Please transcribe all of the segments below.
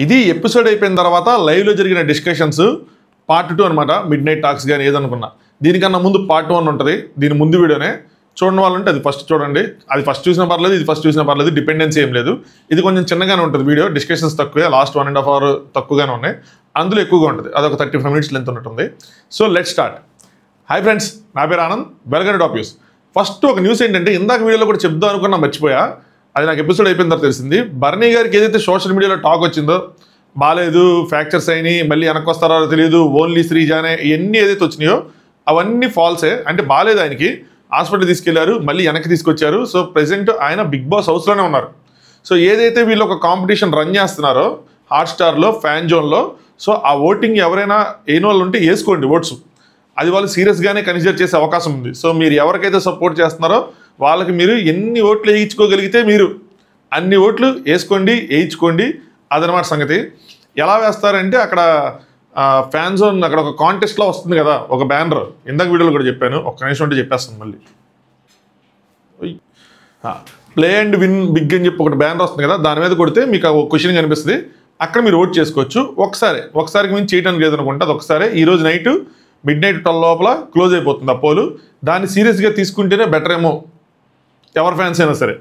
ఇది ఎపిసోడ్ అయిపోయిన తర్వాత లైవ్లో జరిగిన డిస్కషన్స్ పార్ట్ 2 అనమాట. మిడ్ నైట్ టాక్స్ కానీ ఏదనుకున్నా దీనికన్నా ముందు పార్ట్ 1 ఉంటుంది. దీని ముందు వీడియోనే చూడని వాళ్ళంటే అది ఫస్ట్ చూడండి. అది ఫస్ట్ చూసినా పర్లేదు, ఇది ఫస్ట్ చూసినా పర్లేదు, డిపెండెన్సీ ఏం లేదు. ఇది కొంచెం చిన్నగానే ఉంటుంది వీడియో, డిస్కషన్స్ తక్కువే, లాస్ట్ 1.5 hour తక్కువగానే ఉన్నాయి. అందులో ఎక్కువగా ఉంటుంది, అదొక 35 minutes లెంత్ ఉన్నట్టుంది. So let start. Hi friends, నా పేరు Anand, welcome to top news. First ఒక న్యూస్ ఏంటంటే ఇందాక వీడియోలో కూడా చెప్దాం అనుకున్నా, మర్చిపోయా. అది నాకు ఎపిసోడ్ అయిపోయిన తర్వాత తెలిసింది. బర్నీ గారికి ఏదైతే సోషల్ మీడియాలో టాక్ వచ్చిందో, బాగాలేదు, ఫ్రాక్చర్స్ అయినాయి, మళ్ళీ వెనక్కి వస్తారో తెలియదు, ఓన్లీ శ్రీజానే, ఇవన్నీ ఏదైతే వచ్చినాయో అవన్నీ ఫాల్సే. అంటే బాగాలేదు, ఆయనకి హాస్పిటల్ తీసుకెళ్లారు, మళ్ళీ వెనక్కి తీసుకొచ్చారు. సో ప్రెసెంట్ ఆయన బిగ్ బాస్ హౌస్లోనే ఉన్నారు. సో ఏదైతే వీళ్ళు ఒక కాంపిటీషన్ రన్ చేస్తున్నారో హాట్స్టార్లో, ఫ్యాన్ జోన్లో, సో ఆ ఓటింగ్ ఎవరైనా వేయని వాళ్ళు ఉంటే వేసుకోండి ఓట్స్. అది వాళ్ళు సీరియస్గానే కన్సిడర్ చేసే అవకాశం ఉంది. సో మీరు ఎవరికైతే సపోర్ట్ చేస్తున్నారో వాళ్ళకి మీరు ఎన్ని ఓట్లు వేయించుకోగలిగితే మీరు అన్ని ఓట్లు వేసుకోండి, వేయించుకోండి. అదనమాట సంగతి. ఎలా వేస్తారంటే అక్కడ ఫ్యాన్ జోన్, అక్కడ ఒక కాంటెస్ట్లో వస్తుంది కదా ఒక బ్యానర్, ఇందాక వీడియోలో కూడా చెప్పాను, ఒక్క నిమిషం అంటే చెప్పేస్తాను మళ్ళీ. ప్లే అండ్ విన్ బిగ్ అని చెప్పి ఒకటి బ్యానర్ వస్తుంది కదా, దాని మీద కొడితే మీకు ఒక క్వశ్చన్ కనిపిస్తుంది, అక్కడ మీరు ఓట్ చేసుకోవచ్చు. ఒకసారికి మించి చేయడానికి లేదనుకుంటే అది ఒకసారి. ఈరోజు నైట్ మిడ్-నైట్ 12 లోపల క్లోజ్ అయిపోతుంది ఆ పోలు. దాన్ని సీరియస్గా తీసుకుంటేనే బెటర్ ఏమో, ఎవరి ఫ్యాన్స్ అయినా సరే.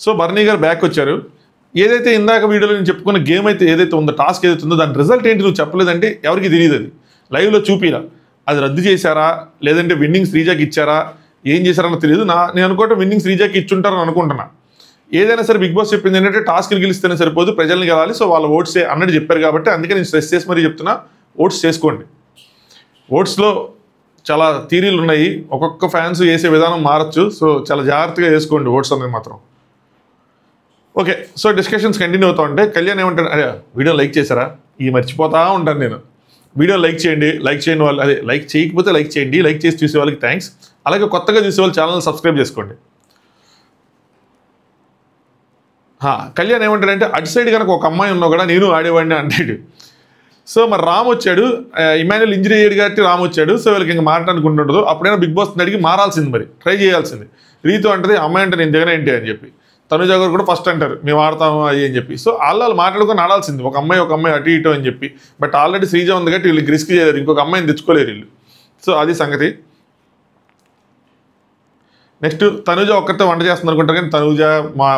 సో బర్నీ గారు బ్యాక్ వచ్చారు. ఏదైతే ఇందాక వీడియోలో నేను చెప్పుకున్న గేమ్ అయితే ఏదైతే ఉందో, టాస్క్ ఏదైతే ఉందో, దాని రిజల్ట్ ఏంటి నువ్వు చెప్పలేదంటే ఎవరికి తెలియదు. అది లైవ్లో చూపిరా, అది రద్దు చేశారా లేదంటే విన్నింగ్ శ్రీజాకి ఇచ్చారా, ఏం చేశారని తెలియదు. నేను అనుకోవటం విన్నింగ్ శ్రీజాకి ఇచ్చుంటారని అనుకుంటున్నా. ఏదైనా సరే బిగ్ బాస్ చెప్పింది ఏంటంటే టాస్క్లు గెలిస్తేనే సరిపోదు, ప్రజల్ని గెలాలి. సో వాళ్ళ ఓట్సే అన్నట్టు చెప్పారు కాబట్టి అందుకే నేను స్ట్రెస్ చేసి మరీ చెప్తున్నా, ఓట్స్ చేసుకోండి. ఓట్స్లో చాలా థీరీలు ఉన్నాయి, ఒక్కొక్క ఫ్యాన్స్ వేసే విధానం మారచ్చు. సో చాలా జాగ్రత్తగా వేసుకోండి ఓట్స్ అనేది మాత్రం. ఓకే, సో డిస్కషన్స్ కంటిన్యూ అవుతూ ఉంటే కళ్యాణ్ ఏమంటాడు, అదే వీడియో లైక్ చేశారా, ఈ మర్చిపోతా ఉంటాను నేను. వీడియో లైక్ చేయండి వాళ్ళు, అదే లైక్ చేయకపోతే లైక్ చేయండి, లైక్ చేసి చూసే వాళ్ళకి థ్యాంక్స్. అలాగే కొత్తగా చూసే వాళ్ళు ఛానల్ సబ్స్క్రైబ్ చేసుకోండి. కళ్యాణ్ ఏమంటాడంటే అటు సైడ్ కనుక ఒక అమ్మాయి ఉన్నా కూడా నేను ఆడేవాడిని అంటాడు. సో మరి రామ్ వచ్చాడు, ఇమాన్యుల్ ఇంజరీ అయ్యాడు కాబట్టి రామ్ వచ్చాడు. సో వీళ్ళకి ఇంకా మాట్లాడుకుంటుండదు. అప్పుడైనా బిగ్ బాస్ అడిగి మారాల్సింది, మరి ట్రై చేయాల్సింది. రీతు అంటది అమ్మాయి అంటే నేను దిగనే ఏంటి అని చెప్పి, తనుజ గారు కూడా ఫస్ట్ అంటారు మేము ఆడతాము అది అని చెప్పి. సో వాళ్ళు మాట్లాడుకొని ఆడాల్సింది, ఒక అమ్మాయి అటు ఇటు అని చెప్పి. బట్ ఆల్రెడీ శ్రీజ ఉంది కాబట్టి వీళ్ళకి రిస్క్ చేయలేరు, ఇంకొక అమ్మాయిని తెచ్చుకోలేరు వీళ్ళు. సో అది సంగతి. నెక్స్ట్ తనుజ ఒక్కరితో వంట చేస్తుంది అనుకుంటారు, కానీ తనుజ,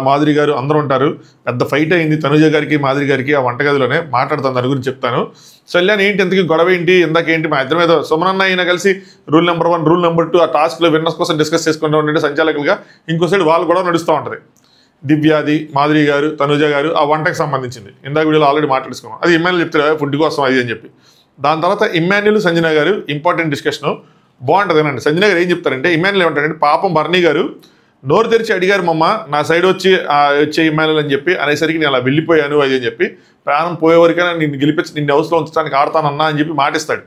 మాధురి గారు అందరూ ఉంటారు. పెద్ద ఫైట్ అయింది తనుజ గారికి మాధురి గారికి ఆ వంటగదిలోనే, మాట్లాడతాను దాని గురించి చెప్తాను. సో కళ్యాణ్ ఏంటి ఎంతకి గొడవ ఏంటి, ఇందాకేంటి మా ఇద్దరి మీద సుమనన్న అయినా కలిసి రూల్ నెంబర్ 1 రూల్ నెంబర్ 2 ఆ టాస్క్లో విన్నర్స్ కోసం డిస్కస్ చేసుకుంటూ ఉంటే సంచాలకులుగా, ఇంకో సైడ్ వాళ్ళు గొడవ నడుస్తూ ఉంటుంది. దివ్యాది, మాధురి గారు, తనుజ గారు ఆ వంటకి సంబంధించింది ఇందాక వీడియోలో ఆల్రెడీ మాట్లాడుకున్నాం. అది ఇమాన్యుల్ చెప్తారు ఫుడ్ కోసం అది అని చెప్పి. దాని తర్వాత ఇమాన్యుల్, సంజన గారు ఇంపార్టెంట్ డిస్కషను బాగుంటుంది అండి. సంజన గారు ఏం చెప్తారంటే, ఇమాన్యుల్ ఏమంటారంటే పాపం బర్నీ గారు నోరు తెరిచి అడిగారు మమ్మ నా సైడ్ వచ్చే ఇమాన్యుల్ అని చెప్పి అనేసరికి నేను అలా వెళ్ళిపోయాను అది అని చెప్పి, ప్రాణం పోయేవరకైనా నిన్ను గెలిపించి నిన్ను హౌస్లో ఉంచడానికి ఆడతానన్నా అని చెప్పి మాటిస్తాడు.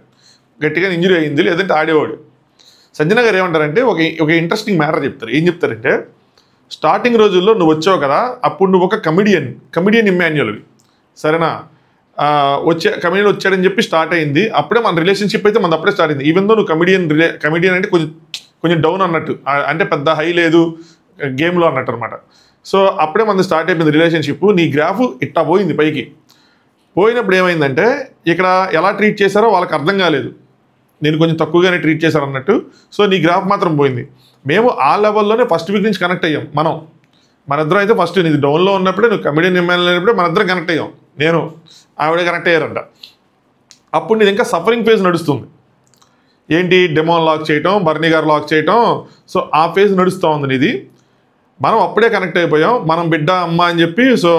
గట్టిగా ఇంజరీ అయింది, లేదంటే ఆడేవాడు. సంజన గారు ఏమంటారంటే ఒక ఇంట్రెస్టింగ్ మ్యాటర్ చెప్తారు. ఏం చెప్తారంటే, స్టార్టింగ్ రోజుల్లో నువ్వు వచ్చావు కదా, అప్పుడు నువ్వు ఒక కమిడియన్ ఇమాన్యుల్వి, సరేనా? కమిడియన్ వచ్చాడని చెప్పి స్టార్ట్ అయింది. అప్పుడే మన రిలేషన్షిప్ అయితే మనది అప్పుడే స్టార్ట్ అయింది. ఈవెన్ దో నువ్వు కమిడియన్ అంటే కొంచెం డౌన్ అన్నట్టు, అంటే పెద్ద హై లేదు గేమ్లో అన్నట్టు అనమాట. సో అప్పుడే మనది స్టార్ట్ అయిపోయింది రిలేషన్షిప్. నీ గ్రాఫ్ ఇట్టా పోయింది పైకి. పోయినప్పుడు ఏమైందంటే ఇక్కడ ఎలా ట్రీట్ చేశారో వాళ్ళకి అర్థం కాలేదు, నేను కొంచెం తక్కువగానే ట్రీట్ చేశారు అన్నట్టు. సో నీ గ్రాఫ్ మాత్రం పోయింది. మేము ఆ లెవెల్లోనే ఫస్ట్ వీక్ నుంచి కనెక్ట్ అయ్యాం. మన ఇద్దరం అయితే ఫస్ట్ నీది డౌన్లో ఉన్నప్పుడే, నువ్వు కమిడియన్ ఎమ్మెల్యే అయినప్పుడే మన ఇద్దరం కనెక్ట్ అయ్యాం. నేను ఆవిడే కనెక్ట్ అయ్యారంట. అప్పుడు నీది ఇంకా సఫరింగ్ ఫేజ్ నడుస్తుంది. ఏంటి, డెమోన్ లాక్ చేయటం, బర్నీ గారు లాక్ చేయటం. సో ఆ ఫేజ్ నడుస్తూ ఉంది నీది. మనం అప్పుడే కనెక్ట్ అయిపోయాం. మనం బిడ్డ అమ్మ అని చెప్పి, సో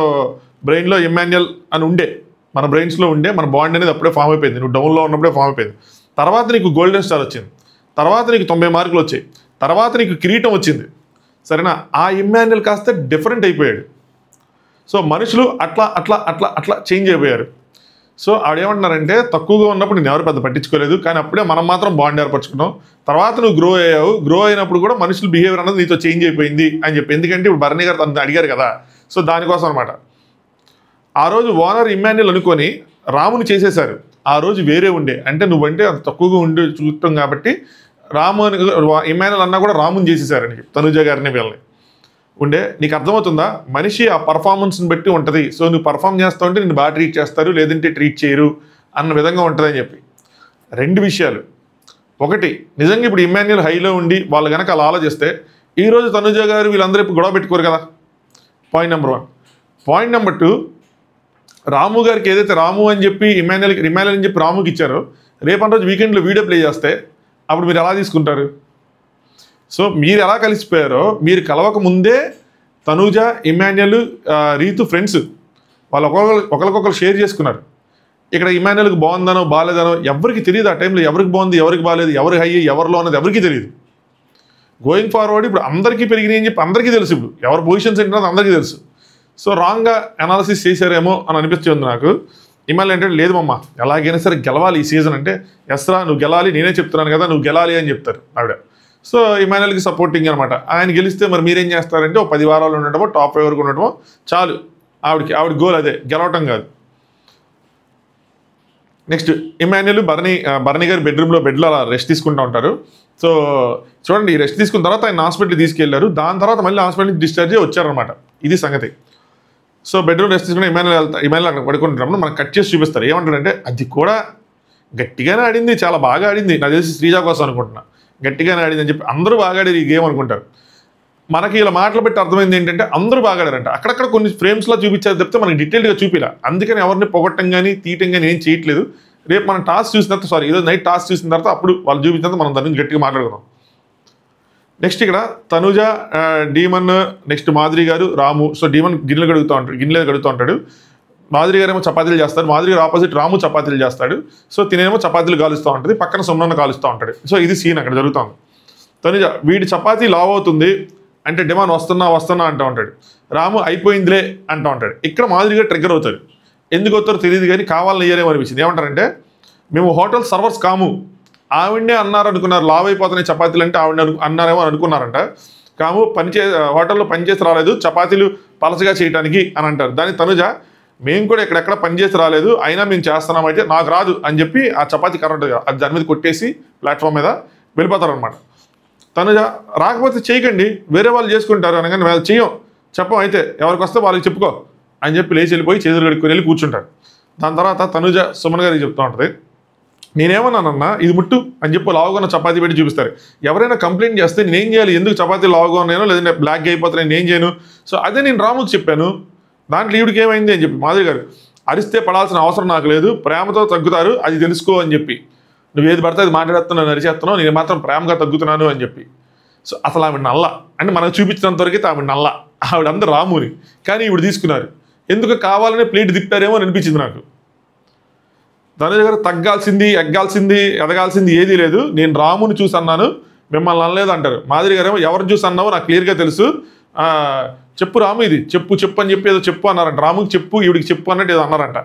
బ్రెయిన్లో ఇమాన్యుల్ అని ఉండే, మన బ్రెయిన్స్లో ఉండే మన బాండ్ అనేది అప్పుడే ఫామ్ అయిపోయింది. నువ్వు డౌన్లో ఉన్నప్పుడే ఫామ్ అయిపోయింది. తర్వాత నీకు గోల్డెన్ స్టార్ వచ్చింది, తర్వాత నీకు 90 మార్కులు వచ్చాయి, తర్వాత నీకు కిరీటం వచ్చింది, సరేనా? ఆ ఇమాన్యుల్ కాస్త డిఫరెంట్ అయిపోయాడు. సో మనుషులు అట్లా అట్లా అట్లా అట్లా చేంజ్ అయిపోయారు. సో ఆవిడేమంటున్నారంటే, తక్కువగా ఉన్నప్పుడు నేను ఎవరు పెద్ద పట్టించుకోలేదు, కానీ అప్పుడే మనం మాత్రం బాండ్ ఏర్పరచుకున్నాం. తర్వాత నువ్వు గ్రో అయినప్పుడు కూడా మనుషులు బిహేవియర్ అనేది నీతో చేంజ్ అయిపోయింది అని చెప్పి. ఎందుకంటే ఇప్పుడు బర్నీ గారు తను అడిగారు కదా, సో దానికోసం అనమాట. ఆ రోజు ఓనర్ ఇమాన్యుల్ అనుకొని రాముని చేసేశారు. ఆ రోజు వేరే ఉండే, అంటే నువ్వంటే అంత తక్కువగా ఉండి చూస్తాం కాబట్టి రాము అని ఇమాన్యుల్ అన్నా కూడా రాముని చేసేసారని తనుజ గారిని వీళ్ళని. ఉండే. నీకు అర్థమవుతుందా? మనిషి ఆ పర్ఫార్మెన్స్ని బట్టి ఉంటుంది. సో నువ్వు పర్ఫామ్ చేస్తూ ఉంటే నేను బాగా ట్రీట్ చేస్తారు, లేదంటే ట్రీట్ చేయరు అన్న విధంగా ఉంటుందని చెప్పి. 2 విషయాలు. ఒకటి, నిజంగా ఇప్పుడు ఇమ్మాన్యుయల్ హైలో ఉండి వాళ్ళు కనుక అలా ఆలోచిస్తే ఈరోజు తనుజ గారు వీళ్ళందరూ ఇప్పుడు గొడవ పెట్టుకోరు కదా. Point number 1. పాయింట్ నెంబర్ 2, రాము గారికి ఏదైతే రాము అని చెప్పి ఇమ్మాన్యుయల్ అని చెప్పి రాముకి ఇచ్చారో, రేపటి రోజు వీకెండ్లో వీడియో ప్లే చేస్తే అప్పుడు మీరు ఎలా తీసుకుంటారు? సో మీరు ఎలా కలిసిపోయారో, మీరు కలవక ముందే తనూజ, ఇమ్మాన్యుయల్, రీతు ఫ్రెండ్స్, వాళ్ళు ఒకరికొకరు షేర్ చేసుకున్నారు. ఇక్కడ ఇమ్మాన్యుయల్కి బాగుందనో బాగాలేదనో ఎవరికి తెలియదు. ఆ టైంలో ఎవరికి బాగుంది, ఎవరికి బాగాలేదు, ఎవరు హై, ఎవరిలో అన్నది ఎవరికి తెలియదు. గోయింగ్ ఫార్వర్డ్ ఇప్పుడు అందరికీ పెరిగినాయి అని చెప్పి అందరికీ తెలుసు. ఇప్పుడు ఎవరి పొజిషన్స్ ఏంటో అందరికీ తెలుసు. సో రాంగ్గా అనాలిసిస్ చేశారేమో అని అనిపిస్తుంది నాకు. ఇమ్మాన్యుయల్ అంటే లేదు మమ్మ, ఎలాగైనా సరే గెలవాలి ఈ సీజన్ అంటే, ఎస్రా నువ్వు గెలాలి, నేనే చెప్తున్నాను కదా నువ్వు గెలాలి అని చెప్తారు ఆవిడ. సో ఇమ్మాన్యుయల్కి సపోర్టింగ్ అనమాట. ఆయన గెలిస్తే మరి మీరేం చేస్తారంటే 10 వారాలు ఉండటమో టాప్ 5 వరకు ఉండటమో చాలు. ఆవిడ గోల్ అదే, గెలవటం కాదు. నెక్స్ట్ ఇమ్మాన్యుయల్ బర్నీ గారి బెడ్లో అలా రెస్ట్ తీసుకుంటూ ఉంటారు. సో చూడండి, ఈ రెస్ట్ తీసుకున్న తర్వాత ఆయన హాస్పిటల్కి తీసుకెళ్లారు. దాని తర్వాత మళ్ళీ హాస్పిటల్ నుంచి డిశ్చార్జ్ అయ్యి వచ్చారనమాట. ఇది సంగతి. సో బెడ్రూమ్ రెస్ట్ తీసుకుని ఇమ్మాన్యుయల్ అక్కడ పడుకుంటున్నప్పుడు మనకు కట్ చేసి చూపిస్తారు. ఏమంటారంటే అది కూడా గట్టిగానే ఆడింది, చాలా బాగా ఆడింది, నాకు తెలిసి శ్రీజ కోసం అనుకుంటున్నా, గట్టిగానే ఆడింది అని చెప్పి అందరూ బాగా ఆడారు ఈ గేమ్ అనుకుంటారు. మనకి ఇలా మాటలు పెట్టి అర్థమైంది ఏంటంటే అందరూ బాగా ఆడారంట. అక్కడక్కడ కొన్ని ఫ్రేమ్స్లో చూపించారు తప్పితే మనకి డీటెయిల్గా చూపిలా. అందుకని ఎవరిని పొగట్టం కానీ తీయటం కానీ ఏం చేయట్లేదు. రేపు మనం టాస్క్ చూసిన తర్వాత, ఈరోజు నైట్ టాస్క్ చూసిన తర్వాత అప్పుడు వాళ్ళు చూపించిన మనం దాని నుంచి గట్టిగా మాట్లాడుకున్నాం. నెక్స్ట్ ఇక్కడ తనుజ, డీమన్, నెక్స్ట్ మాధురి గారు, రాము. సో డీమన్ గిన్నెలు కడుగుతూ ఉంటాడు. మాధురి గారు ఏమో చపాతీలు చేస్తారు. మాధురి గారు ఆపోజిట్ రాము చపాతీలు చేస్తాడు. సో తినేమో చపాతీలు కాలుస్తూ ఉంటుంది, పక్కన సుమనన్న కాలుస్తూ ఉంటాడు. సో ఇది సీన్ అక్కడ జరుగుతుంది. తనుజ వీడి చపాతీ లావ్ అవుతుంది అంటే డిమాండ్ వస్తున్నా అంటూ ఉంటాడు. రాము అయిపోయిందిలే అంటూ ఉంటాడు. ఇక్కడ మాధురి గారు ట్రిగ్గర్ అవుతాడు. ఎందుకు అవుతారో తెలియదు కానీ కావాలని అయ్యారేమో అనిపించింది. ఏమంటారంటే మేము హోటల్ సర్వర్స్ కాము, ఆవిడనే అన్నారు అనుకున్నారు, లావ్ అయిపోతున్నాయి చపాతీలు అంటే ఆవిడ అన్నారేమో అని అనుకున్నారంట. కాము హోటల్లో పనిచేసి రాలేదు చపాతీలు పలసగా చేయడానికి అని అంటారు. దాని తనుజ మేము కూడా ఎక్కడెక్కడ పనిచేసి రాలేదు, అయినా మేము చేస్తున్నాం, అయితే నాకు రాదు అని చెప్పి ఆ చపాతీ కరెంట్ అది దాని మీద కొట్టేసి ప్లాట్ఫామ్ మీద వెళ్ళిపోతారనమాట. తనుజ రాకపోతే చేయకండి, వేరే వాళ్ళు చేసుకుంటారు అనగానే మేము చెయ్యం, చెప్పం, అయితే ఎవరికి వస్తే వాళ్ళకి చెప్పుకో అని చెప్పి లేచి వెళ్ళిపోయి చేతులు కడుక్కొని వెళ్ళి కూర్చుంటారు. దాని తర్వాత తనుజ సుమన్ గారికి చెప్తూ ఉంటుంది, నేనేమన్నానన్నా ఇది ముట్టు అని చెప్పి లావుగా ఉన్న చపాతీ పెట్టి చూపిస్తారు. ఎవరైనా కంప్లైంట్ చేస్తే నేనేం చేయాలి, ఎందుకు చపాతీ లావుగా ఉన్నానో లేదంటే బ్లాక్గా అయిపోతున్నాయి నేనేం చేయను. సో అదే నేను రాముకి చెప్పాను, దాంట్లో ఈవిడికి ఏమైంది అని చెప్పి. మాధవి గారు అరిస్తే పడాల్సిన అవసరం నాకు లేదు, ప్రేమతో తగ్గుతారు అది తెలుసుకో అని చెప్పి. నువ్వు ఏది పడితే అది మాట్లాడుతున్నావు, నరిచేస్తున్నావు, నేను మాత్రం ప్రేమగా తగ్గుతున్నాను అని చెప్పి. సో అసలు ఆవిడ నల్ల అంటే మనకు చూపించినంత వరకైతే ఆవిడ నల్ల, ఆవిడందరూ రాముని, కానీ ఈవిడ తీసుకున్నారు. ఎందుకు కావాలనే ప్లేట్ తిప్పారేమో అని అనిపించింది నాకు. తనుజ గారు తగ్గాల్సింది, ఎగ్గాల్సింది, ఎదగాల్సింది ఏదీ లేదు, నేను రాముని చూసి అన్నాను, మిమ్మల్ని అనలేదు అంటారు. మాధురి గారు ఏమో ఎవరిని చూసి అన్నావో నాకు క్లియర్గా తెలుసు, చెప్పు రాము, ఇది చెప్పు అని చెప్పి ఏదో చెప్పు అన్నారంట. రాముకి చెప్పు, ఈవిడికి చెప్పు అన్నట్టు ఏదో అన్నారంట.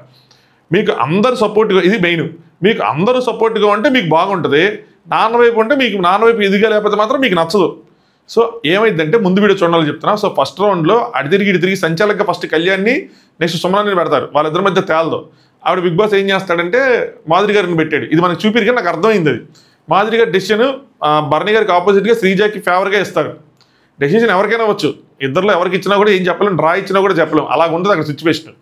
మీకు అందరు సపోర్ట్గా, ఇది మెయిన్, మీకు అందరూ సపోర్ట్గా ఉంటే మీకు బాగుంటుంది, నాన్న వైపు ఉంటే మీకు నాన్న వైపు ఎదిగా లేకపోతే మాత్రం మీకు నచ్చదు. సో ఏమైందంటే ముందు వీడియో చూడాలని చెప్తున్నా. సో ఫస్ట్ రౌండ్లో అడి తిరిగి సంచాలకంగా ఫస్ట్ కళ్యాణ్ని నెక్స్ట్ సుమనాన్ని పెడతారు, వాళ్ళిద్దరి మధ్య తేలదు. ఆవిడ బిగ్ బాస్ ఏం చేస్తాడంటే మాధురి గారిని పెట్టాడు. ఇది మనకు చూపిరు కానీ నాకు అర్థమైంది అది. మాధురి గారి డెసిషన్ బర్నీ గారికి ఆపోజిట్గా శ్రీజాకి ఫేవర్గా ఇస్తారు. డెసిషన్ ఎవరికైనా అవ్వచ్చు, ఇద్దరిలో ఎవరికి ఇచ్చినా కూడా ఏం చెప్పలేం, డ్రా ఇచ్చినా కూడా చెప్పలేం, అలా ఉంటుంది అక్కడ సిచ్యువేషన్.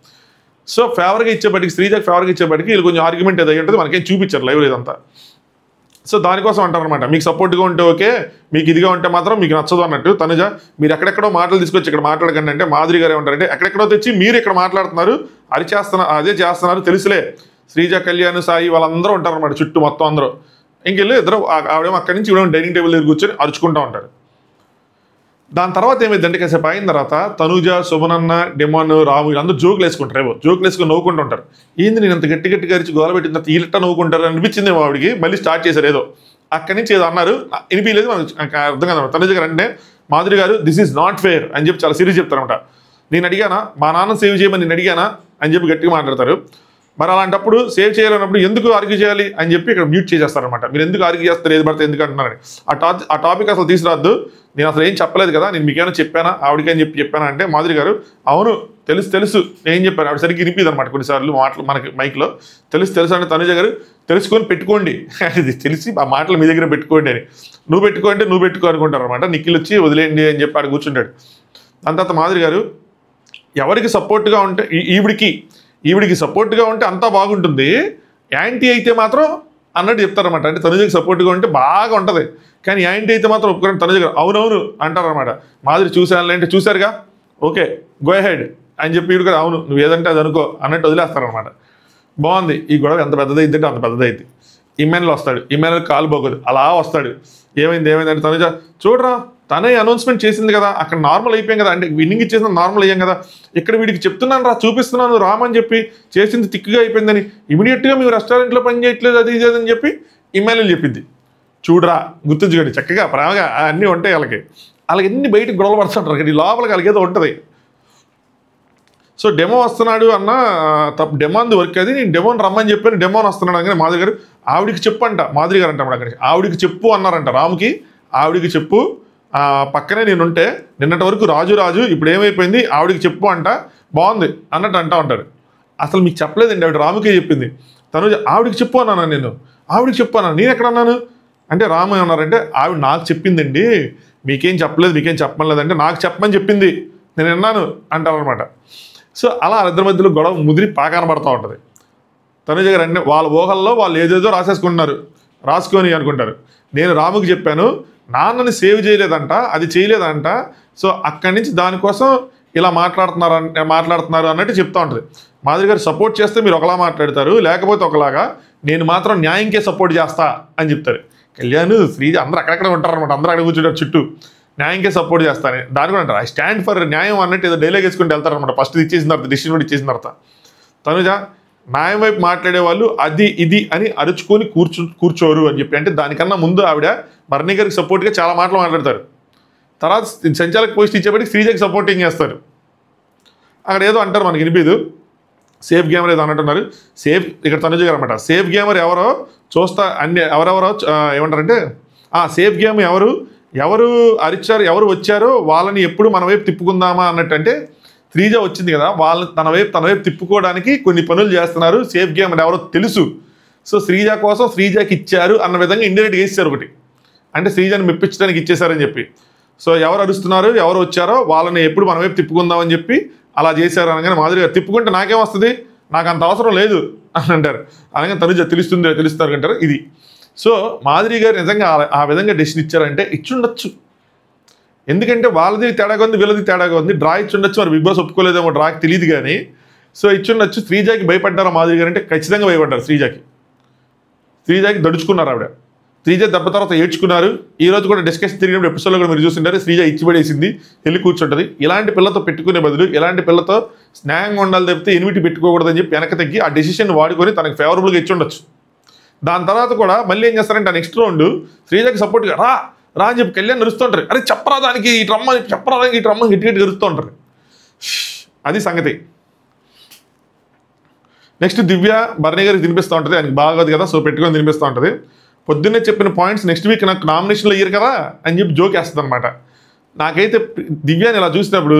సో ఫేవర్గా ఇచ్చేపటికి, శ్రీజాకి ఫేవర్గా ఇచ్చేపటికి వీళ్ళు కొంచెం ఆర్గ్యుమెంట్ ఏదో ఉంటుంది, మనకేం చూపించారు లైవ్ లేదంతా. సో దానికోసం అంటారనమాట, మీకు సపోర్ట్గా ఉంటే ఓకే, మీకు ఇదిగా ఉంటే మాత్రం మీకు నచ్చదు అన్నట్టు. తనుజ మీరు ఎక్కడెక్కడో మాటలు తీసుకొచ్చి ఇక్కడ మాట్లాడకండి అంటే మాధురి గారు ఏమంటారంటే ఎక్కడెక్కడో తెచ్చి మీరు ఇక్కడ మాట్లాడుతున్నారు, అదే చేస్తున్నారు తెలుసులే, శ్రీజ, కళ్యాణ్, సాయి వాళ్ళందరూ ఉంటారనమాట చుట్టూ మొత్తం అందరూ. ఇంకెళ్ళి ఇద్దరు ఆవిడేమో అక్కడి నుంచి ఇవ్వడం డైనింగ్ టేబుల్ దగ్గర కూర్చొని అరుచుకుంటూ ఉంటారు. దాని తర్వాత ఏమైందంటే కాసేపు అయిన తర్వాత తనుజ, సుమనన్న, డిమాన్, రాము వీళ్ళందరూ జోకులు వేసుకుంటారు, జోకులు వేసుకుని నవ్వుకుంటూ ఉంటారు. ఏంది నేను అంత గట్టిగా అరిచి గోల పెట్టిన తర్వాత వీళ్ళట్ట నవ్వుకుంటారు అనిపించింది ఆవిడికి. మళ్ళీ స్టార్ట్ చేశారు ఏదో, అక్కడి నుంచి ఏదో అన్నారు, వినిపించలేదు, మనకు అర్థం కాదు. తనుజ గారు అంటే మాధురి గారు దిస్ ఈజ్ నాట్ ఫెయిర్ అని చెప్పి చాలా సీరియస్ చెప్తారనమాట. నేను అడిగానా, మా నాన్న సేవ్ చేయమని నేను అడిగానా అని చెప్పి గట్టిగా మాట్లాడతారు. మరి అలాంటప్పుడు సేవ్ చేయాలన్నప్పుడు ఎందుకు ఆర్గ్యూ చేయాలి అని చెప్పి ఇక్కడ మ్యూట్ చేసేస్తారనమాట. మీరు ఎందుకు ఆర్గ్యూ చేస్తారు, ఏది పడితే ఎందుకు అంటున్నారని. ఆ టాపిక్ అసలు తీసుకురాద్దు, నేను అసలు ఏం చెప్పలేదు కదా, నేను మీకేమైనా చెప్పానా ఆవిడకి అని చెప్పానా అంటే మాధురి గారు అవును తెలుసు నేను ఏం చెప్పాను, ఆవిడ సరిగ్గా వినిపిది అనమాట కొన్నిసార్లు మాటలు మనకి మైక్లో. తెలుసు అంటే తనుజ గారు తెలుసుకొని పెట్టుకోండి, అది తెలిసి ఆ మాటలు మీ దగ్గర పెట్టుకోండి అని. నువ్వు పెట్టుకో అనుకుంటారు అనమాట. నిఖిల్ వచ్చి వదిలేయండి అని చెప్పి ఆడ కూర్చుంటాడు. దాని తర్వాత మాధురి గారు ఎవరికి సపోర్ట్గా ఉంటే ఈవిడికి సపోర్ట్గా ఉంటే అంతా బాగుంటుంది, యాంటీ అయితే మాత్రం అన్నట్టు చెప్తారనమాట. అంటే తనుజకి సపోర్ట్గా ఉంటే బాగా ఉంటుంది, కానీ యాంటీ అయితే మాత్రం ఒప్పుకోండి తనుజ గారు అవునవును అంటారనమాట. మాధురి చూశాను అంటే చూశారుగా, ఓకే గో హెడ్ అని చెప్పి వీడు కూడా అవును నువ్వు ఏదంటే అది అనుకో అన్నట్టు వదిలేస్తారనమాట. బాగుంది. ఈ గొడవ ఎంత పెద్దదైంది అంటే అంత పెద్దదైంది. ఇమ్మాన్యుల్ వస్తాడు, ఇమ్మాన్యుల్ కాలు బాగోదు, అలా వస్తాడు. ఏమైందంటే తనుజ చూడరా తనే అనౌన్స్మెంట్ చేసింది కదా, అక్కడ నార్మల్ అయిపోయాం కదా, అంటే విన్నింగ్ ఇచ్చేసిన నార్మల్ అయ్యాం కదా, ఇక్కడ వీడికి చెప్తున్నాను రా చూపిస్తున్నాను రామని చెప్పి చేసింది తిక్కుగా అయిపోయిందని, ఇమీడియట్గా మేము రెస్టారెంట్లో పని చేయట్లేదు అది ఇది అని చెప్పి ఇమ్మాన్యుల్ చెప్పింది. చూడరా గుర్తుంచుకోండి చక్కగా ప్రేమగా అన్నీ ఉంటాయి వాళ్ళకి ఎన్ని బయటకు గొడవలు పడుతుంటారు కానీ లోపలికి వాళ్ళకి ఏదో ఉంటుంది. సో డెమో వస్తున్నాడు అన్న తప్ప డెమోది వర్క్ అది, నేను డెమోని రమ్మని చెప్పాను, డెమోని వస్తున్నాడు అనగానే మాధురి గారు ఆవిడికి చెప్పు అంట, మాధురి గారు అంటాడు అక్కడికి ఆవిడికి చెప్పు అన్నారంట రాముకి, ఆవిడికి చెప్పు పక్కనే నేనుంటే నిన్నటి వరకు రాజు ఇప్పుడు ఏమైపోయింది ఆవిడికి చెప్పు అంట బాగుంది అన్నట్టు అంటూ ఉంటారు. అసలు మీకు చెప్పలేదండి ఆవిడ రాముకే చెప్పింది. తనుజ ఆవిడికి చెప్పు అన్నాను, నేను ఆవిడికి చెప్పు అన్నాను, నేను ఎక్కడ అన్నాను అంటే రాము ఏమన్నారంటే ఆవిడ నాకు చెప్పిందండి, మీకేం చెప్పలేదు మీకేం చెప్పలేదంటే నాకు చెప్పమని చెప్పింది నేను విన్నాను అంటారనమాట. సో అలా ఇద్దరి మధ్యలో గొడవ ముదిరి పాకాన పడుతూ ఉంటుంది. తనుజ గారు అంటే వాళ్ళ ఊహల్లో వాళ్ళు ఏదేదో రాసుకొని అనుకుంటారు. నేను రాముకి చెప్పాను నాన్నని సేవ్ చేయలేదంట, అది చేయలేదంట, సో అక్కడి నుంచి దానికోసం ఇలా మాట్లాడుతున్నారు అన్నట్టు చెప్తూ ఉంటుంది. మాధురి గారు సపోర్ట్ చేస్తే మీరు ఒకలా మాట్లాడతారు, లేకపోతే ఒకలాగా, నేను మాత్రం న్యాయంకే సపోర్ట్ చేస్తా అని చెప్తారు. కళ్యాణ్ శ్రీజ అందరూ అక్కడక్కడ ఉంటారనమాట, అందరూ అక్కడ కూర్చుంటారు చుట్టూ, న్యాయంకే సపోర్ట్ చేస్తాను దాని కూడా అంటారు. ఐ స్టాండ్ ఫర్ న్యాయం అన్నట్టు ఏదో డైలాగ్ వేసుకుంటూ వెళ్తారనమాట. ఫస్ట్ ఇచ్చేసిన తర్వాత డిసిషన్ కూడా ఇచ్చేసిన తర్వాత తనుజ న్యాయం వైపు మాట్లాడే వాళ్ళు అది ఇది అని అరుచుకొని కూర్చోరు అని చెప్పి, అంటే దానికన్నా ముందు ఆవిడ బర్నీ గారికి సపోర్ట్గా చాలా మాటలు మాట్లాడతారు. తర్వాత సంచాలక పోస్ట్ ఇచ్చేపటికి శ్రీజకి సపోర్టింగ్ చేస్తారు. అక్కడ ఏదో అంటారు మనకి వినిపిదు, సేఫ్ గేమర్ ఏదో అన్నట్టున్నారు. ఇక్కడ తనుజ గారు అనమాట సేఫ్ గేమర్ ఎవరో చూస్తా అన్ని ఎవరెవరో ఏమంటారంటే సేఫ్ గేమ్ ఎవరు అరిచారు ఎవరు వచ్చారో వాళ్ళని ఎప్పుడు మన వైపు తిప్పుకుందామా అన్నట్టు. అంటే శ్రీజ వచ్చింది కదా, వాళ్ళని తన వైపు తిప్పుకోవడానికి కొన్ని పనులు చేస్తున్నారు, సేఫ్ గేమ్ ఎవరో తెలుసు, సో శ్రీజ కోసం శ్రీజకి ఇచ్చారు అన్న విధంగా ఇండైరెక్ట్గా ఇచ్చారు ఒకటి, అంటే శ్రీజని మెప్పించడానికి ఇచ్చేశారని చెప్పి. సో ఎవరు అరుస్తున్నారు ఎవరు వచ్చారో వాళ్ళని ఎప్పుడు మన వైపు తిప్పుకుందామని చెప్పి అలా చేశారు అనగానే మాధురి గారు తిప్పుకుంటే నాకేం వస్తుంది, నాకు అంత అవసరం లేదు అని అంటారు. అనగానే తనుజ తెలుస్తారు అంటారు ఇది. సో మాధురి గారు నిజంగా ఆ విధంగా డెసిషన్ ఇచ్చారంటే ఇచ్చుండొచ్చు, ఎందుకంటే వాళ్ళది తేడాగా ఉంది వీళ్ళది తేడాగా ఉంది, డ్రా ఇచ్చుండొచ్చు, మరి బిగ్ బాస్ ఒప్పుకోలేదేమో డ్రాకి తెలియదు కానీ. సో ఇచ్చుండొచ్చు. శ్రీజకి భయపడ్డారా మాధురి గారు అంటే ఖచ్చితంగా భయపడ్డారు. శ్రీజకి దడుచుకున్నారు ఆవిడ. శ్రీజ దెబ్బ తర్వాత ఏడ్చుకున్నారు. ఈ రోజు కూడా డిస్కషన్ తిరిగినప్పుడు ఎపిసోడ్లో కూడా మీరు చూస్తుంటారు, శ్రీజ ఇచ్చిపడేసింది వెళ్ళి కూర్చుంటుంది. ఇలాంటి పిల్లతో పెట్టుకునే బదులు ఇలాంటి పిల్లతో స్నేహంగా ఉండాలి తప్పితే ఎనిమిటి పెట్టుకోకూడదని చెప్పి వెనక తగ్గి ఆ డెసిషన్ వాడుకొని తనకు ఫేవరబుల్గా ఇచ్చుండొచ్చు. దాని తర్వాత కూడా మళ్ళీ ఏం చేస్తారంటే నెక్స్ట్ రౌండ్ శ్రీజకి సపోర్ట్గా రా అని చెప్పి కళ్యాణ్ నడుస్తుంటారు. అరే చెప్పరాదానికి ఈ ట్రమ్మ గట్టి గరుస్తూ ఉంటారు. అది సంగతి. నెక్స్ట్ దివ్య బర్నీ గారికి తినిపిస్తూ ఉంటుంది, ఆయనకి బాగోదు కదా, సో పెట్టుకొని తినిపిస్తూ ఉంటుంది. పొద్దున్నే చెప్పిన పాయింట్స్ నెక్స్ట్ వీక్ నాకు నామినేషన్లో ఇయ్యరు కదా అని చెప్పి జోక్ వేస్తుంది అనమాట. నాకైతే దివ్యాని ఇలా చూసినప్పుడు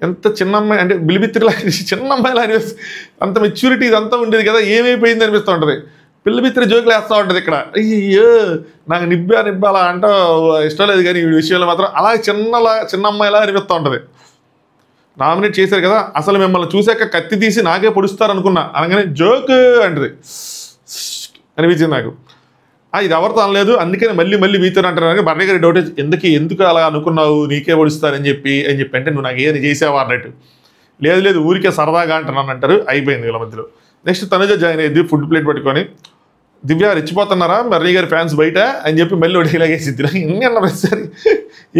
ఎంత చిన్న అమ్మాయి అంటే బిలిబిత్తిలా చిన్న అమ్మాయిలా అనిపిస్తుంది, అంత మెచ్యూరిటీ ఇదంతా ఉండేది కదా, ఏమైపోయింది అనిపిస్తూ ఉంటుంది. పిల్లబిత్తిరి జోకులు వేస్తూ ఉంటుంది ఇక్కడ. అయ్యో నాకు నిబ్బాలా అంటూ ఇష్టం లేదు, కానీ ఈ విషయంలో మాత్రం అలా చిన్న అమ్మాయిలా అనిపిస్తూ ఉంటుంది. నామినేట్ చేశారు కదా, అసలు మిమ్మల్ని చూశాక కత్తి తీసి నాకే పొడుస్తారు అనుకున్నా అనగానే జోక్ అంటది అనిపించింది నాకు. ఇది ఎవరితో అనలేదు, అందుకని మళ్ళీ మీతో అంటారు. బర్నీ గారి డౌట్ ఎందుకు అలా అనుకున్నావు, నీకే పొడుస్తారని చెప్పి అంటే నువ్వు నాకు ఏది చేసావా అన్నట్టు. లేదు ఊరికే సరదాగా అంటున్నాను అంటారు. అయిపోయింది వీళ్ళ మధ్యలో. నెక్స్ట్ తనుజ జాయిన్ అయ్యింది ఫుడ్ ప్లేట్ పట్టుకొని. దివ్య రెచ్చిపోతున్నారా బర్నీ గారి ఫ్యాన్స్ బయట అని చెప్పి మళ్ళీ ఒడిలాగేసింది. ఇన్ని అన్న ప్రతిసారి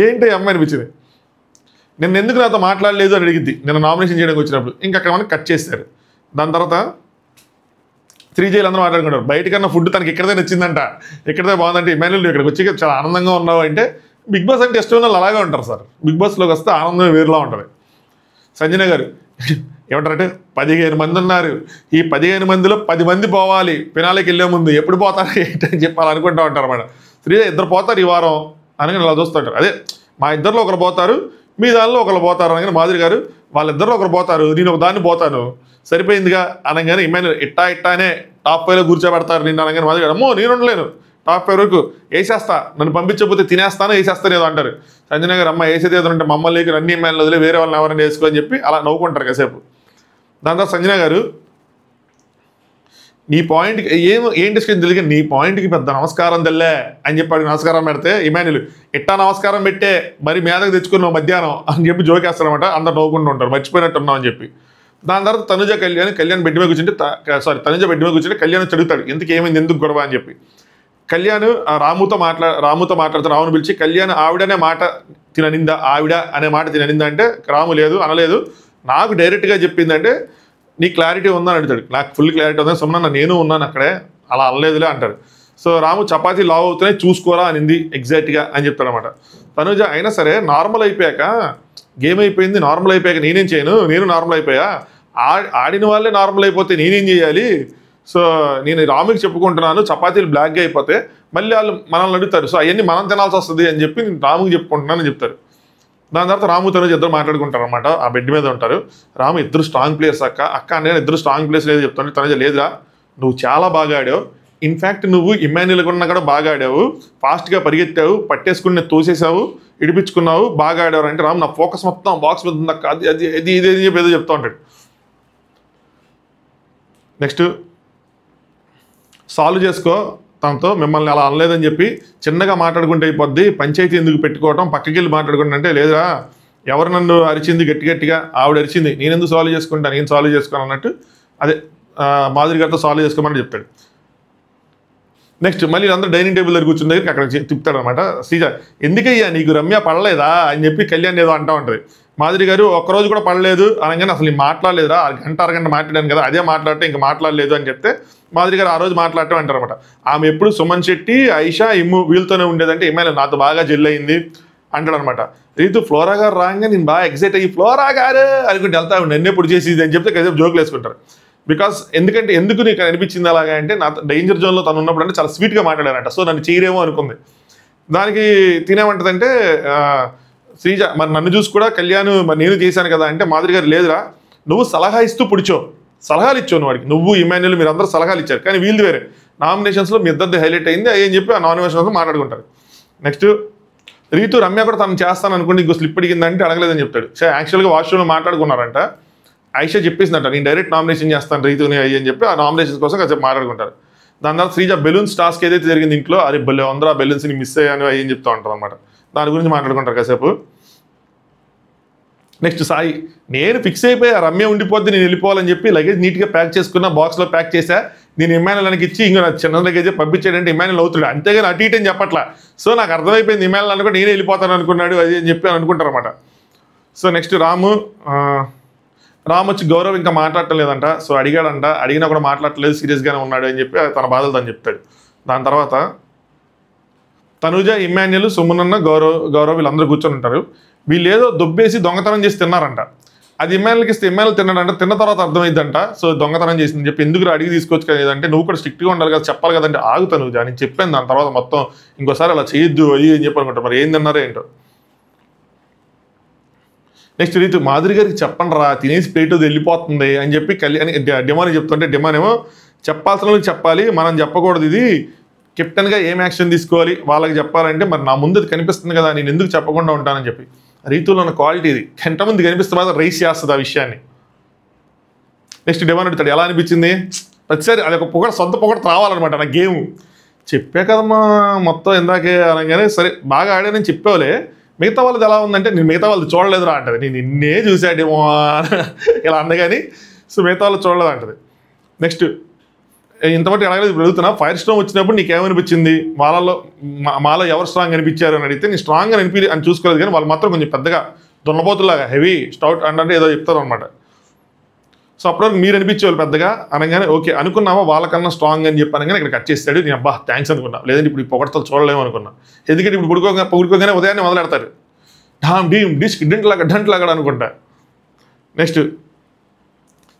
ఏంటి అమ్మాయి అనిపించింది. నిన్న ఎందుకు నాతో మాట్లాడలేదు అని అడిగింది నిన్న నామినేషన్ చేయడానికి వచ్చినప్పుడు. ఇంకా అక్కడ మనకి కట్ చేస్తారు. దాని తర్వాత శ్రీజైలు అందరూ మాట్లాడుకుంటారు. బయటకన్నా ఫుడ్ తనకి ఇక్కడదే నచ్చిందంట, ఇక్కడదే బాగుందంటే ఇమాన్యుల్ ఇక్కడికి వచ్చి చాలా ఆనందంగా ఉన్నావు అంటే బిగ్ బాస్ అంటే ఇష్టం వాళ్ళు అలాగే ఉంటారు సార్. బిగ్ బాస్లోకి వస్తే ఆనందం వేరులా ఉంటుంది. సంజన గారు ఏమంటారంటే 15 మంది ఉన్నారు, ఈ 15 మందిలో 10 మంది పోవాలి ఫినాలేకి వెళ్ళే ముందు, ఎప్పుడు పోతారు ఏంటని చెప్పాలి అనుకుంటూ ఉంటారు అన్నమాట. శ్రీజ 2 పోతారు ఈ వారం అని అలా చూస్తుంటారు. అదే మా ఇద్దరిలో ఒకరు పోతారు, మీ దానిలో ఒకరు పోతారు అనగానే మాధురి గారు వాళ్ళిద్దరిలో ఒకరు పోతారు, నేను ఒక దాన్ని పోతాను సరిపోయిందిగా అనగానే ఇమాన్యుల్ ఇట్టానే టాప్ 5లో కూర్చోబెడతారు నిన్ను అనగానే మాధురి గారు అమ్మో నేను ఉండలేను, టాప్ 5 వరకు వేసేస్తా, నన్ను పంపించకపోతే తినేస్తాను, వేసేస్తాను ఏదో అంటారు. సంజన గారు అమ్మ వేసేది ఏదో అంటే మమ్మల్ని అన్ని ఎమ్మెల్యేలు వదిలే వేరే వాళ్ళని ఎవరైనా వేసుకో అని చెప్పి అలా నవ్వుకుంటారు కాసేపు. దాని తర్వాత సంజన గారు నీ పాయింట్కి ఏం డిస్కషన్ తెలియదు, నీ పాయింట్కి పెద్ద నమస్కారం తెల్లే అని చెప్పి నమస్కారం పెడితే ఇమాన్యుల్ ఇట్టా నమస్కారం పెట్టే మరి మీదకు తెచ్చుకున్నావు మధ్యాహ్నం అని చెప్పి జోకేస్తారనమాట. అందరు నవ్వుకుంటూ ఉంటారు మర్చిపోయినట్టున్నావు అని చెప్పి. దాని తర్వాత తనుజ కళ్యాణ్ బెడ్ మీద కూర్చుంటే తనుజ బెడ్ మీద కూర్చుంటే కళ్యాణ్ చదువుతాడు ఎందుకు ఏమైంది ఎందుకు గొడవ అని చెప్పి. కళ్యాణ్ రాముతో మాట్లాడుతూ రాముని పిలిచి కళ్యాణ్ ఆవిడనే మాట తిననిందా, ఆవిడ అనే మాట తిననిందా అంటే రాము లేదు అనలేదు, నాకు డైరెక్ట్గా చెప్పిందంటే నీ క్లారిటీ ఉందని అడుగుతాడు. నాకు ఫుల్ క్లారిటీ ఉందని సుమన్న నేను ఉన్నాను అక్కడే అలా అనలేదులే అంటాడు. సో రాము చపాతీ లావ్ అవుతున్నాయి చూసుకోరా అనింది ఎగ్జాక్ట్గా అని చెప్తాడు అనమాట. తనుజ అయినా సరే నార్మల్ అయిపోయాక గేమ్ అయిపోయింది, నార్మల్ అయిపోయాక నేనేం చేయను, నేను నార్మల్ అయిపోయా, ఆడిన వాళ్ళే నార్మల్ అయిపోతే నేనేం చేయాలి, సో నేను రాముకి చెప్పుకుంటున్నాను చపాతీలు బ్లాక్గా అయిపోతే మళ్ళీ వాళ్ళు మనల్ని అడుగుతారు, సో అవన్నీ మనం తినాల్సి వస్తుంది అని చెప్పి నేను రాముకి చెప్పుకుంటున్నానని చెప్తారు. దాని తర్వాత రాము తనుజ ఇద్దరు మాట్లాడుకుంటారు అనమాట. ఆ బెడ్ మీద ఉంటారు. రాము ఇద్దరు స్ట్రాంగ్ ప్లేయర్స్ అక్క నేను ఇద్దరు స్ట్రాంగ్ ప్లేయర్స్ లేదు చెప్తాను. తనుజ లేదురా నువ్వు చాలా బాగా ఆడావు, ఇన్ఫ్యాక్ట్ నువ్వు ఇమాన్యుల్ కన్నా కూడా బాగా ఆడావు, ఫాస్ట్గా పరిగెత్తావు, పట్టేసుకుని తోసేసావు, ఇడిపించుకున్నావు, బాగా ఆడావు అంటే రాము నా ఫోకస్ మొత్తం బాక్స్ మీద ఉంది అక్క, అది అది ఇది ఇది చెప్పి ఏదో చెప్తా ఉంటాడు. నెక్స్ట్ సాల్వ్ చేసుకో తనతో, మిమ్మల్ని అలా అనలేదని చెప్పి చిన్నగా మాట్లాడుకుంటే అయిపోద్ది, పంచాయతీ ఎందుకు పెట్టుకోవటం, పక్కకి వెళ్ళి మాట్లాడుకుంటా అంటే లేదురా ఎవరు నన్ను అరిచింది గట్టిగా ఆవిడ అరిచింది, నేను ఎందుకు సాల్వ్ చేసుకుంటాను, నేను సాల్వ్ చేసుకోను అన్నట్టు అదే మాధురి గారితో సాల్వ్ చేసుకోమని చెప్తాడు. నెక్స్ట్ మళ్ళీ అందరూ డైనింగ్ టేబుల్ దగ్గర కూర్చున్న దగ్గరికి అక్కడ తిప్పుతాడు అనమాట. శ్రీజ ఎందుకయ్యా నీకు రమ్య పడలేదా అని చెప్పి కళ్యాణ్ ఏదో అంటూ ఉంటుంది. మాధురి గారు ఒక్కరోజు కూడా పడలేదు అనగానే అసలు మాట్లాడలేదురా, అరగంట మాట్లాడాను కదా అదే మాట్లాడితే ఇంకా మాట్లాడలేదు అని చెప్తే మాధురి గారు ఆ రోజు మాట్లాడటం అంటారనమాట. ఆమె ఎప్పుడు సుమన్ శెట్టి, ఐషా, ఇమ్ము వీళ్ళతోనే ఉండేదంటే ఏమైనా నాతో బాగా జెల్ అయింది అంటాడు అనమాట. రీతు ఫ్లోరా గారు రాగానే నేను బాగా ఎక్సైట్ అయ్యి ఫ్లోరా గారు అనుకుంటే వెళ్తా నన్నే పొడి చేసి అని చెప్తే కాసేపు జోకులు వేసుకుంటారు. బికాస్ ఎందుకు నీకు అనిపించింది అలాగా అంటే నా డేంజర్ జోన్లో తను ఉన్నప్పుడు అంటే చాలా స్వీట్గా మాట్లాడారంట, సో నన్ను చేయరేమో అనుకుంది. దానికి తినేమంటదంటే శ్రీజ మరి నన్ను చూసి కూడా కళ్యాణ్ మరి నేను చేశాను కదా అంటే మాధురి గారు లేదురా నువ్వు సలహా ఇస్తూ పుడిచావు, సలహాలు ఇచ్చావు వాడికి, నువ్వు ఇమాన్యుల్ మీరు అందరూ సలహాలు ఇచ్చారు, కానీ వీళ్ళు వేరే నామినేషన్స్లో మీ ఇద్దరిది హైలైట్ అయింది అని చెప్పి ఆ నామినేషన్స్లో మాట్లాడుకుంటారు. నెక్స్ట్ రీతు రమ్య కూడా తను చేస్తాను అనుకుంటే ఇంకో స్లిప్ అడిగిందంటే అడగలేదని చెప్తాడు. యాక్చువల్గా వాష్రూమ్లో మాట్లాడుకున్నారంట, ఐషా చెప్పేసిందంట నేను డైరెక్ట్ నామినేషన్ చేస్తాను రీతుని అయ్యి అని చెప్పి ఆ నామినేషన్స్ కోసం కాసేపు మాట్లాడుకుంటారు. దాని తర్వాత శ్రీజ బెలూన్స్ టాస్క్ ఏదైతే జరిగింది ఇంట్లో అరే భలే అందరూ ఆ బెలూన్స్ని మిస్ అయ్యాను అయ్యి అని చెప్తూ ఉంటారు అనమాట. దాని గురించి మాట్లాడుకుంటారు కాసేపు. నెక్స్ట్ సాయి నేను ఫిక్స్ అయిపోయి ఆ రమ్య ఉండిపోద్ది నేను వెళ్ళిపోవాలని చెప్పి లగేజ్ నీట్గా ప్యాక్ చేసుకున్న బాక్స్లో ప్యాక్ చేసా, నేను ఇమాన్యుల్కి ఇచ్చి ఇంకా నా చిన్న లగేజ్ పంపించాడంటే ఇమాన్యుల్ అవుతాడు, అంతేగాని అటు ఇటు అని చెప్పట్లా. సో నాకు అర్థమైపోయింది ఇమాన్యుల్ అనుకుంటే నేనే వెళ్ళిపోతాను అనుకున్నాడు అది అని చెప్పి అనుకుంటారు అనమాట. సో నెక్స్ట్ రాము వచ్చి గౌరవ్ ఇంకా మాట్లాడటం లేదంట, సో అడిగాడంట, అడిగినా కూడా మాట్లాడలేదు సీరియస్గానే ఉన్నాడు అని చెప్పి తన బాధలు తను చెప్తాడు. దాని తర్వాత తనుజ, ఇమాన్యుల్, సుమనన్న, గౌరవ్ వీళ్ళందరూ కూర్చొని ఉంటారు. వీళ్ళు ఏదో దొబ్బేసి దొంగతనం చేసి తిన్నారంట, అది ఇమాన్యుల్కి ఇస్తే ఇమాన్యుల్ తిన్నాడంట, తిన్న తర్వాత అర్థమైందంట సో దొంగతనం చేసిందని చెప్పి ఎందుకు అడిగి తీసుకోవచ్చు కదా అంటే నువ్వు కూడా స్ట్రిక్ట్గా ఉండాలి కదా చెప్పాలి కదంటే ఆగు తనుజ నేను చెప్పాను, దాని తర్వాత మొత్తం ఇంకోసారి అలా చేయొద్దు అది అని చెప్పి అనుకుంటా, మరి ఏం తిన్నారో ఏంటో. నెక్స్ట్ రీతు మాధురి గారికి చెప్పండి రా తినేసి ప్లేట్ వెళ్ళిపోతుంది అని చెప్పి కళ్యాణ్ డిమాని చెప్తుంటే డిమాన్ ఏమో చెప్పాల్సిన చెప్పాలి మనం చెప్పకూడదు, ఇది కెప్టెన్గా ఏం యాక్షన్ తీసుకోవాలి వాళ్ళకి చెప్పాలంటే మరి నా ముందు అది కనిపిస్తుంది కదా నేను ఎందుకు చెప్పకుండా ఉంటానని చెప్పి. రీతులో ఉన్న క్వాలిటీ ఇది గంట ముందు కనిపిస్తే మాత్రం రైస్ చేస్తుంది ఆ విషయాన్ని. నెక్స్ట్ డిమాన్ అడుగుతాడు ఎలా అనిపించింది, ప్రతిసారి అది ఒక సొంత పొగడ రావాలన్నమాట నా గేమ్. చెప్పే కదమ్మా మొత్తం ఇందాకే అనగానే సరే బాగా ఆడానని చెప్పేవాళ్ళే, మిగతా వాళ్ళది ఎలా ఉందంటే నేను మిగతా వాళ్ళది చూడలేదురా అంటది, నేను నిన్నే చూశాడేమో ఇలా అందగాని సో మిగతా వాళ్ళు చూడలేదు అంటది. నెక్స్ట్ ఇంతవరకు అడగలేదు ఇప్పుడు అడుగుతున్నా, ఫైర్ స్టోన్ వచ్చినప్పుడు నీకేమనిపించింది, మాలో ఎవరు స్ట్రాంగ్ అనిపించారు అని అడిగితే నేను స్ట్రాంగ్ అని చూసుకోలేదు, కానీ వాళ్ళు మాత్రం కొంచెం పెద్దగా దున్నపోతులాగా హెవీ స్టౌట్ అంటే ఏదో చెప్తారు అనమాట. సో అప్పటివరకు మీరు అనిపించేవాళ్ళు పెద్దగా అనగానే ఓకే అనుకున్నావా వాళ్ళకన్నా స్ట్రాంగ్ అని చెప్పి అనగానే ఇక్కడ కట్ చేస్తాడు. నేను అబ్బా థ్యాంక్స్ అనుకున్నా, లేదంటే ఇప్పుడు ఈ పొగడతలు చూడలేము అనుకున్నా, ఎందుకంటే ఇప్పుడు పుడుకోగానే ఉదయాన్నే మొదలెడతారు ఢామ్ డీమ్ డిస్క్ డంట్లాగా అనుకుంటా. నెక్స్ట్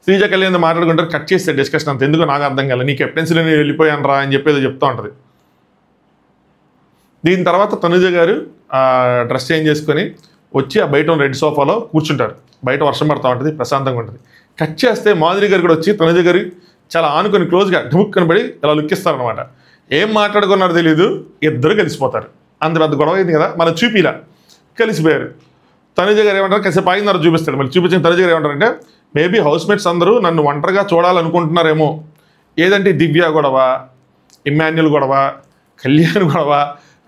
శ్రీజ కళ్యాణ్ మాట్లాడుకుంటారు, కట్ చేస్తే డిస్కషన్ అంత ఎందుకు నాకు అర్థం కాలేదు, నీ కెప్టెన్సీలో నేను వెళ్ళిపోయాను రా అని చెప్పేది చెప్తూ ఉంటుంది. దీని తర్వాత తనుజ గారు డ్రెస్ చేంజ్ చేసుకొని వచ్చి ఆ బయట రెడ్ సోఫాలో కూర్చుంటారు, బయట వర్షం పడుతూ ఉంటుంది ప్రశాంతంగా ఉంటుంది. కట్ చేస్తే మాధురి గారు కూడా వచ్చి తనుజ గారు చాలా ఆనుకొని క్లోజ్గా ఢుముక్ కనబడి ఇలా లుక్కిస్తారనమాట. ఏం మాట్లాడుకున్నారో తెలియదు, ఇద్దరు కలిసిపోతారు. అంత పెద్ద గొడవ అయింది కదా, మనం చూపిలా కలిసిపోయారు. తనుజ గారు ఏమంటారు, కాసేపు ఆగిన తర్వాత చూపిస్తాడు. మళ్ళీ చూపించిన తనుజ గారు ఏమంటారంటే, మేబీ హౌస్మేట్స్ అందరూ నన్ను ఒంటరిగా చూడాలనుకుంటున్నారేమో. ఏదంటే దివ్య గొడవ, ఇమ్మాన్యుల్ గొడవ, కళ్యాణ్ గొడవ,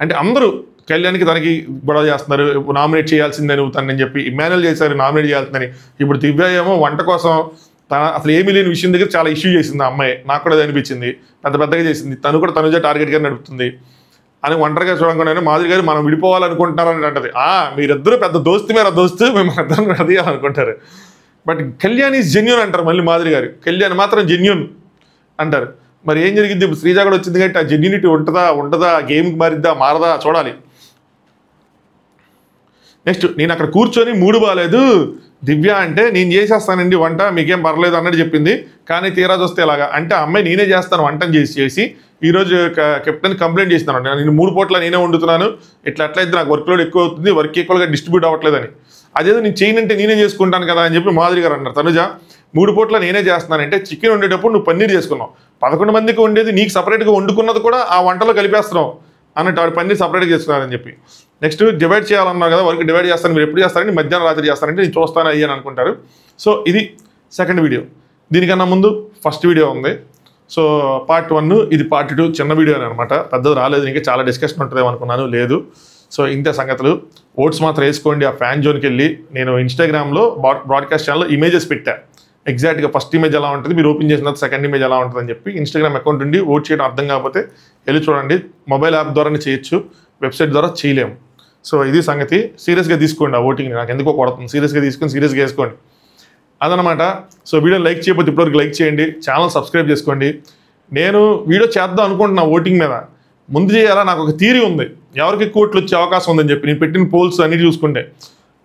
అంటే అందరూ కళ్యాణ్కి తనకి గొడవ చేస్తున్నారు. నామినేట్ చేయాల్సిందని తనని చెప్పి ఇమ్మాన్యుల్ చేశారు, నామినేట్ చేయాల్సిందని. ఇప్పుడు దివ్య ఏమో వంట కోసం తన అసలు ఏమీ లేని విషయం దగ్గర చాలా ఇష్యూ చేసింది ఆ అమ్మాయి. నాకు కూడా అది అనిపించింది, పెద్దగా చేసింది. తను కూడా తనుజ టార్గెట్గా నడుపుతుంది అని ఒంటరిగా చూడకుండానే మాధురి గారు మనం విడిపోవాలనుకుంటున్నారని అంటది. మీరిద్దరూ పెద్ద దోస్తు మేర దోస్తు, మేము ఇద్దరం విడదీయాలనుకుంటారు. బట్ కళ్యాణ్ ఈజ్ జెన్యూన్ అంటారు మళ్ళీ మాధురి గారు. కళ్యాణ్ మాత్రం జెన్యూన్ అంటారు. మరి ఏం జరిగింది? ఇప్పుడు శ్రీజ కూడా వచ్చింది కాబట్టి ఆ జెన్యూనిటీ ఉండదా, గేమ్కి మారదా చూడాలి. నెక్స్ట్, నేను అక్కడ కూర్చొని మూడు బాగాలేదు, దివ్య అంటే నేను చేసేస్తానండి వంట, మీకేం పర్లేదు అన్నట్టు చెప్పింది. కానీ తీరా చూస్తే ఎలాగా అంటే, అమ్మాయి నేనే చేస్తాను వంటని చేసి ఈరోజు కెప్టెన్ కంప్లైంట్ చేసినాను, నేను 3 పూట్ల నేనే వండుతున్నాను, అట్లయితే నాకు వర్క్ లోడ్ ఎక్కువ అవుతుంది, వర్క్ ఈక్వల్గా డిస్ట్రిబ్యూట్ అవ్వట్లేదని. అదేదో నేను చేయనంటే నేనే చేసుకుంటాను కదా అని చెప్పి మాధురి గారు అన్నారు. తనుజ 3 పూట్ల నేనే చేస్తున్నానంటే చికెన్ వండేటప్పుడు నువ్వు పన్నీర్ చేసుకున్నావు, 11 మందికి వండేది నీకు సపరేట్గా వండుకున్నది కూడా ఆ వంటలో కలిపేస్తున్నావు అన్నట్టు, ఆవిడ పన్నీర్ సపరేట్గా చేస్తున్నారని చెప్పి. నెక్స్ట్, డివైడ్ చేయాలన్నారు కదా, వర్క్ డివైడ్ చేస్తాను, మీరు ఎప్పుడు చేస్తారంటే మధ్యాహ్నం రాత్రి చేస్తారంటే నేను చూస్తాను అయ్యాను అనుకుంటారు. సో ఇది సెకండ్ వీడియో. దీనికన్నా ముందు ఫస్ట్ వీడియో ఉంది. సో పార్ట్ 1, ఇది పార్ట్ 2 చిన్న వీడియో అనమాట, పెద్దది రాలేదు. ఇంకా చాలా డిస్కషన్ ఉంటుందేమో అనుకున్నాను, లేదు. సో ఇంతే సంగతులు. ఓట్స్ మాత్రం వేసుకోండి. ఆ ఫ్యాన్ జోన్కి వెళ్ళి నేను ఇన్స్టాగ్రామ్లో బ్రాడ్కాస్ట్ ఛానల్లో ఇమేజెస్ పెట్టా, ఎగ్జాక్ట్గా ఫస్ట్ ఇమేజ్ ఎలా ఉంటుంది, మీరు ఓపెన్ చేసిన తర్వాత సెకండ్ ఇమేజ్ ఎలా ఉంటుంది అని చెప్పి. ఇన్స్టాగ్రామ్ అకౌంట్ ఉండి ఓట్ చేయడం అర్థం కాకపోతే వెళ్ళి చూడండి. మొబైల్ యాప్ ద్వారానే చేయొచ్చు, వెబ్సైట్ ద్వారా చేయలేము. సో ఇది సంగతి. సీరియస్గా తీసుకోండి ఆ ఓటింగ్ని, నాకు ఎందుకో కొడుతుంది. సీరియస్గా తీసుకొని సీరియస్గా వేసుకోండి అదనమాట. సో వీడియో లైక్ చేయకపోతే ఇప్పటివరకు లైక్ చేయండి, ఛానల్ సబ్స్క్రైబ్ చేసుకోండి. నేను వీడియో చేద్దాం అనుకుంటున్నా ఓటింగ్ మీద, ముందు చేయాలా నాకు ఒక థియరీ ఉంది, ఎవరికి ఎక్కువ ఓట్లు వచ్చే అవకాశం ఉందని చెప్పి నేను పెట్టిన పోల్స్ అన్ని చూసుకుంటే.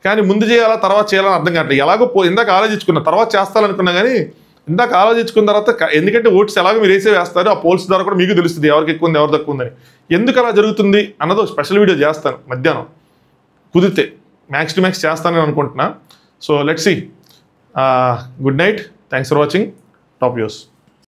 కానీ ముందు చేయాలా తర్వాత చేయాలని అర్థం కావట్లేదు. ఎలాగో ఇందాక ఆలోచించుకున్నా, తర్వాత చేస్తాలనుకున్నా, కానీ ఇందాక ఆలోచించుకున్న తర్వాత, ఎందుకంటే ఓట్స్ ఎలాగో మీరు వేస్తారు, ఆ పోల్స్ ద్వారా కూడా మీకు తెలుస్తుంది ఎవరికి ఎక్కువ ఉంది ఎవరు తక్కువ ఉందని. ఎందుకు అలా జరుగుతుంది అన్నది ఒక స్పెషల్ వీడియో చేస్తాను మధ్యాహ్నం కుదిరితే, మ్యాక్స్ టు మ్యాక్స్ చేస్తానని అనుకుంటున్నా. So let's see. Good night, thanks for watching top views.